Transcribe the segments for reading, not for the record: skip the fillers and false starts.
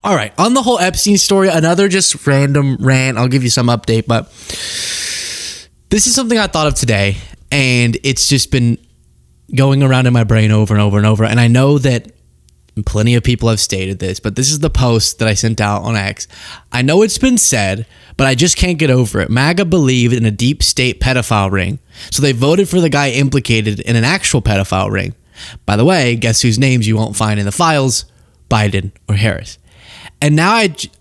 All right, on the whole Epstein story, another just random rant. I'll give you some update, but this is something I thought of today, and it's just been going around in my brain over and over and over. And I know that plenty of people have stated this, but this is the post that I sent out on X. I know it's been said, but I just can't get over it. MAGA believed in a deep state pedophile ring, so they voted for the guy implicated in an actual pedophile ring. By the way, guess whose names you won't find in the files? Biden or Harris. And now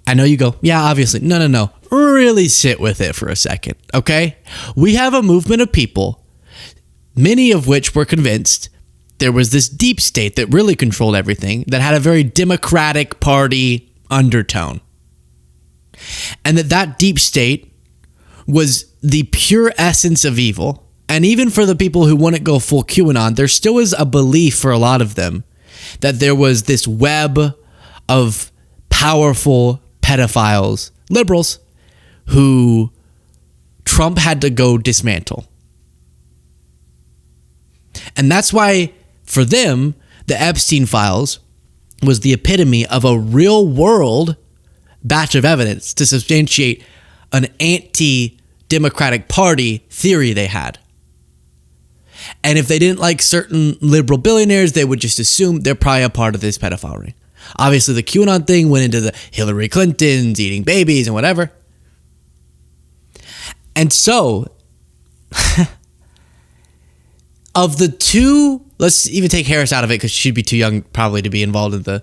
I know you go, yeah, obviously. No. Really sit with it for a second, okay? We have a movement of people, many of which were convinced there was this deep state that really controlled everything, that had a very Democratic Party undertone. And that deep state was the pure essence of evil. And even for the people who wouldn't go full QAnon, there still is a belief for a lot of them that there was this web of powerful pedophiles, liberals, who Trump had to go dismantle. And that's why, for them, the Epstein files was the epitome of a real-world batch of evidence to substantiate an anti-Democratic Party theory they had. And if they didn't like certain liberal billionaires, they would just assume they're probably a part of this pedophile ring. Obviously, the QAnon thing went into the Hillary Clintons eating babies and whatever. And so, of the two, let's even take Harris out of it because she'd be too young probably to be involved in the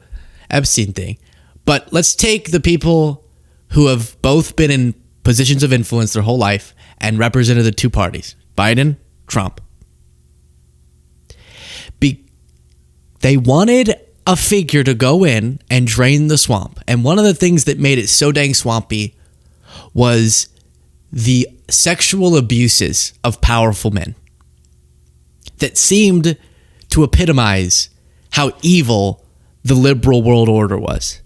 Epstein thing. But let's take the people who have both been in positions of influence their whole life and represented the two parties, Biden, Trump. They wanted a figure to go in and drain the swamp. And one of the things that made it so dang swampy was the sexual abuses of powerful men that seemed to epitomize how evil the liberal world order was.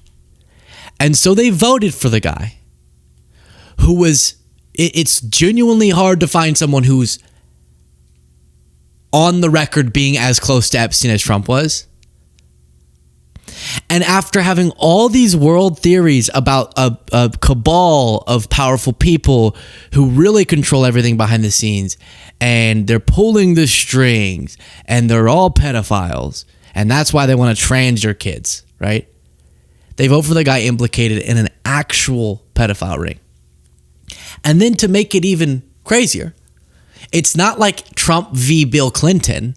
And so they voted for the guy who was, it's genuinely hard to find someone who's on the record being as close to Epstein as Trump was. And after having all these world theories about a cabal of powerful people who really control everything behind the scenes, and they're pulling the strings, and they're all pedophiles, and that's why they want to trans your kids, right? They vote for the guy implicated in an actual pedophile ring. And then to make it even crazier, it's not like Trump v. Bill Clinton,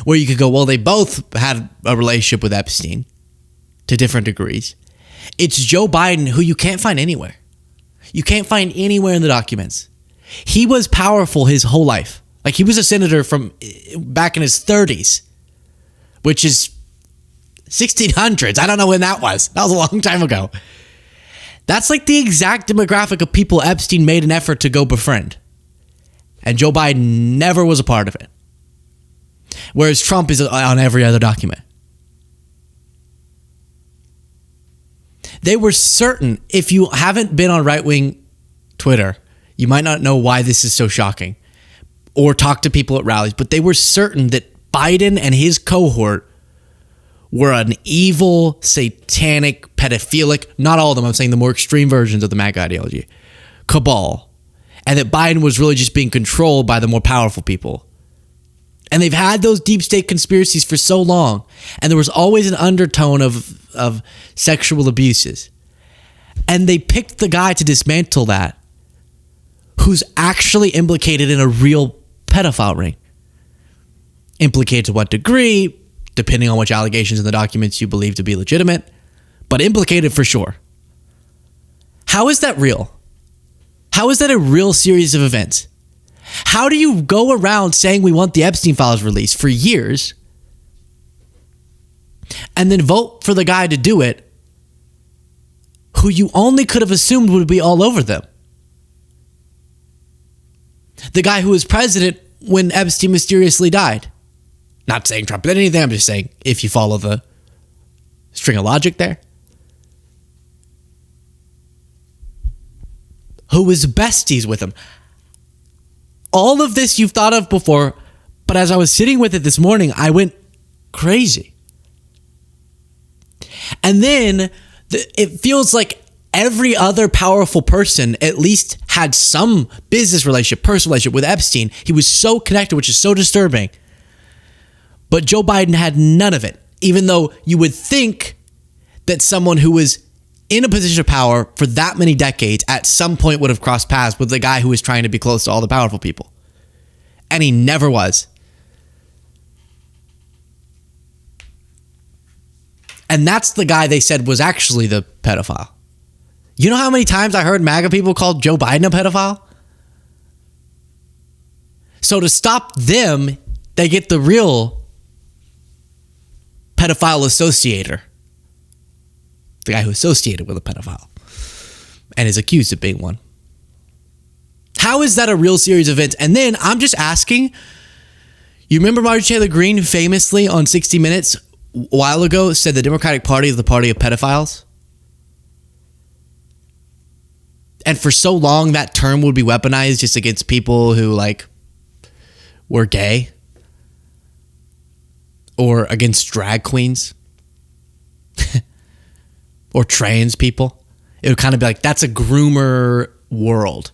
where you could go, well, they both had a relationship with Epstein to different degrees. It's Joe Biden, who you can't find anywhere. You can't find anywhere in the documents. He was powerful his whole life. Like, he was a senator from back in his 30s, which is 1600s. I don't know when that was. That was a long time ago. That's like the exact demographic of people Epstein made an effort to go befriend. And Joe Biden never was a part of it. Whereas Trump is on every other document. They were certain, if you haven't been on right-wing Twitter, you might not know why this is so shocking, or talk to people at rallies, but they were certain that Biden and his cohort were an evil, satanic, pedophilic, not all of them, I'm saying the more extreme versions of the MAGA ideology, cabal, and that Biden was really just being controlled by the more powerful people. And they've had those deep state conspiracies for so long. And there was always an undertone of sexual abuses. And they picked the guy to dismantle that who's actually implicated in a real pedophile ring. Implicated to what degree, depending on which allegations in the documents you believe to be legitimate, but implicated for sure. How is that real? How is that a real series of events? How do you go around saying we want the Epstein files released for years and then vote for the guy to do it who you only could have assumed would be all over them? The guy who was president when Epstein mysteriously died. Not saying Trump did anything, I'm just saying if you follow the string of logic there. Who was besties with him. All of this you've thought of before, but as I was sitting with it this morning, I went crazy. And then It feels like every other powerful person at least had some business relationship, personal relationship with Epstein. He was so connected, which is so disturbing. But Joe Biden had none of it, even though you would think that someone who was in a position of power for that many decades at some point would have crossed paths with the guy who was trying to be close to all the powerful people. And he never was. And that's the guy they said was actually the pedophile. You know how many times I heard MAGA people call Joe Biden a pedophile? So to stop them, they get the real pedophile associator. The guy who associated with a pedophile and is accused of being one. How is that a real series of events? And then I'm just asking, you remember Marjorie Taylor Greene famously on 60 Minutes a while ago said the Democratic Party is the party of pedophiles? And for so long that term would be weaponized just against people who like were gay or against drag queens or trans people. It would kind of be like, that's a groomer world.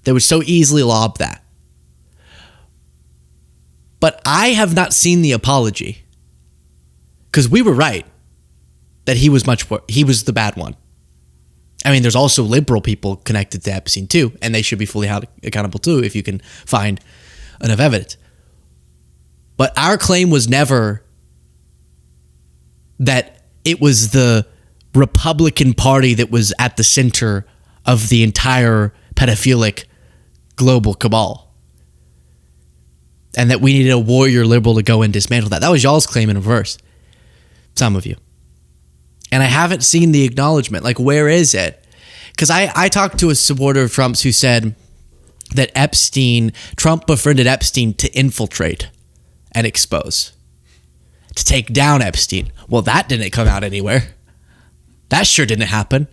They would so easily lob that. But I have not seen the apology. Because we were right that he was the bad one. I mean, there's also liberal people connected to Epstein too, and they should be fully held accountable too if you can find enough evidence. But our claim was never that it was the Republican Party that was at the center of the entire pedophilic global cabal. And that we needed a warrior liberal to go and dismantle that. That was y'all's claim in reverse. Some of you. And I haven't seen the acknowledgement. Like, where is it? Because I talked to a supporter of Trump's who said that Trump befriended Epstein to infiltrate and expose, to take down Epstein. Well, that didn't come out anywhere. That sure didn't happen.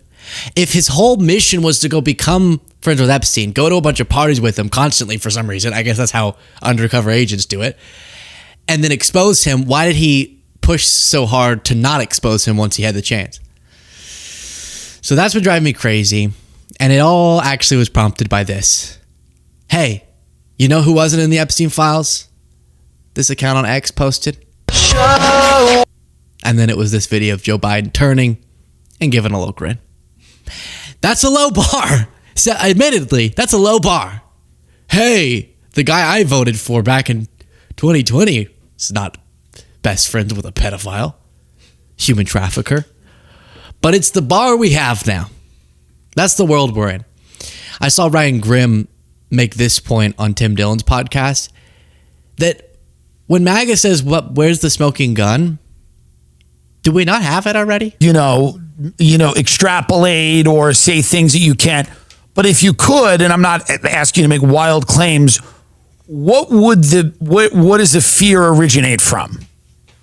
If his whole mission was to go become friends with Epstein, go to a bunch of parties with him constantly for some reason, I guess that's how undercover agents do it, and then expose him, why did he push so hard to not expose him once he had the chance? So that's been driving me crazy. And it all actually was prompted by this. Hey, you know who wasn't in the Epstein files? This account on X posted. And then it was this video of Joe Biden turning and giving a little grin. That's a low bar. So admittedly, that's a low bar. Hey, the guy I voted for back in 2020 is not best friends with a pedophile, human trafficker. But it's the bar we have now. That's the world we're in. I saw Ryan Grimm make this point on Tim Dillon's podcast, that when MAGA says, where's the smoking gun? Do we not have it already? You know, extrapolate or say things that you can't. But if you could, and I'm not asking you to make wild claims, what does the fear originate from?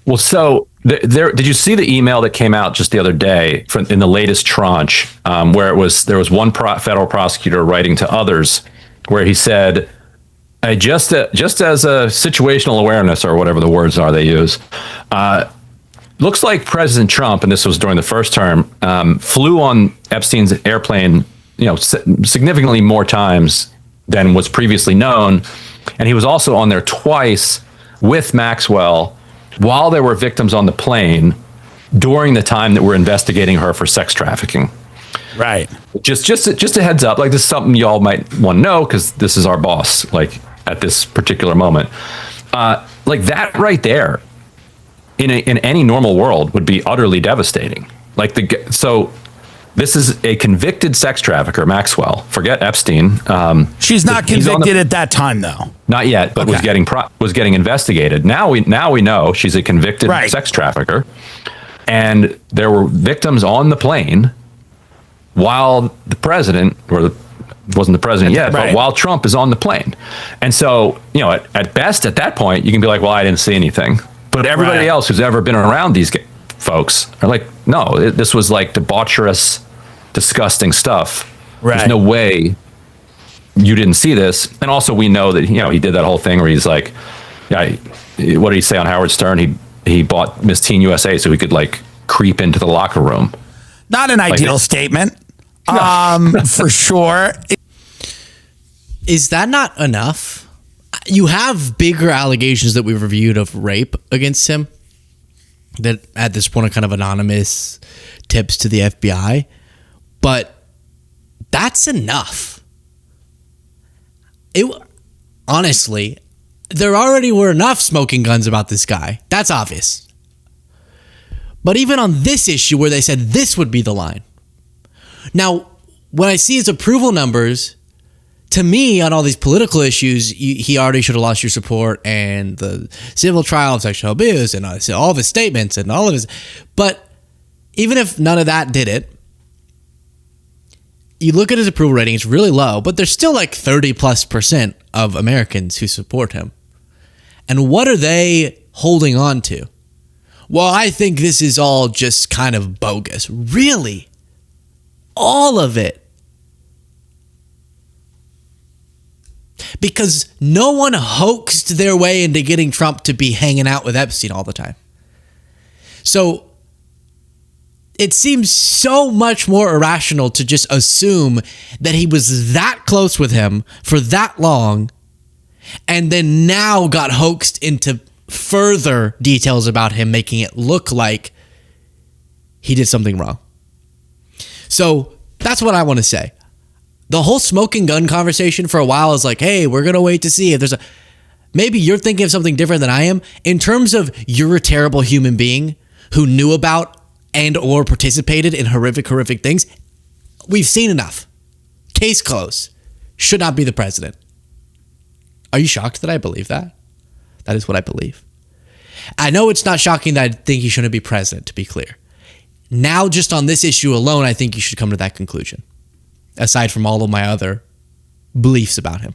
Well, so did you see the email that came out just the other day in the latest tranche, where there was one federal prosecutor writing to others, where he said, just as a situational awareness or whatever the words are they use, looks like President Trump, and this was during the first term, flew on Epstein's airplane, significantly more times than was previously known, and he was also on there twice with Maxwell while there were victims on the plane during the time that we're investigating her for sex trafficking. Right. Just a heads up, like this is something y'all might want to know because this is our boss, like at this particular moment. Like that right there in any normal world would be utterly devastating. So this is a convicted sex trafficker, Maxwell. Forget Epstein. She's not convicted at that time, though. Not yet, but okay. was getting investigated. Now we know she's a convicted sex trafficker, and there were victims on the plane while the president, wasn't the president yet, but while Trump is on the plane. And so, at best at that point, you can be like, well, I didn't see anything. But everybody else who's ever been around these folks are like, no, this was like debaucherous, disgusting stuff. Right. There's no way you didn't see this. And also we know that, he did that whole thing where he's like, what did he say on Howard Stern? He bought Miss Teen USA so he could creep into the locker room. Not an ideal statement, for sure. Is that not enough? You have bigger allegations that we've reviewed of rape against him that at this point are kind of anonymous tips to the FBI, but that's enough. Honestly, there already were enough smoking guns about this guy. That's obvious. But even on this issue where they said this would be the line. Now, when I see his approval numbers, to me, on all these political issues, he already should have lost your support, and the civil trial of sexual abuse and all of his statements and all of his. But even if none of that did it, you look at his approval rating, it's really low, but there's still like 30+% of Americans who support him. And what are they holding on to? Well, I think this is all just kind of bogus. Really? All of it? Because no one hoaxed their way into getting Trump to be hanging out with Epstein all the time. So it seems so much more irrational to just assume that he was that close with him for that long and then now got hoaxed into further details about him, making it look like he did something wrong. So that's what I want to say. The whole smoking gun conversation for a while is like, hey, we're going to wait to see if there's a... Maybe you're thinking of something different than I am. In terms of you're a terrible human being who knew about and or participated in horrific things, we've seen enough. Case closed. Should not be the president. Are you shocked that I believe that? That is what I believe. I know it's not shocking that I think he shouldn't be president, to be clear. Now, just on this issue alone, I think you should come to that conclusion, aside from all of my other beliefs about him.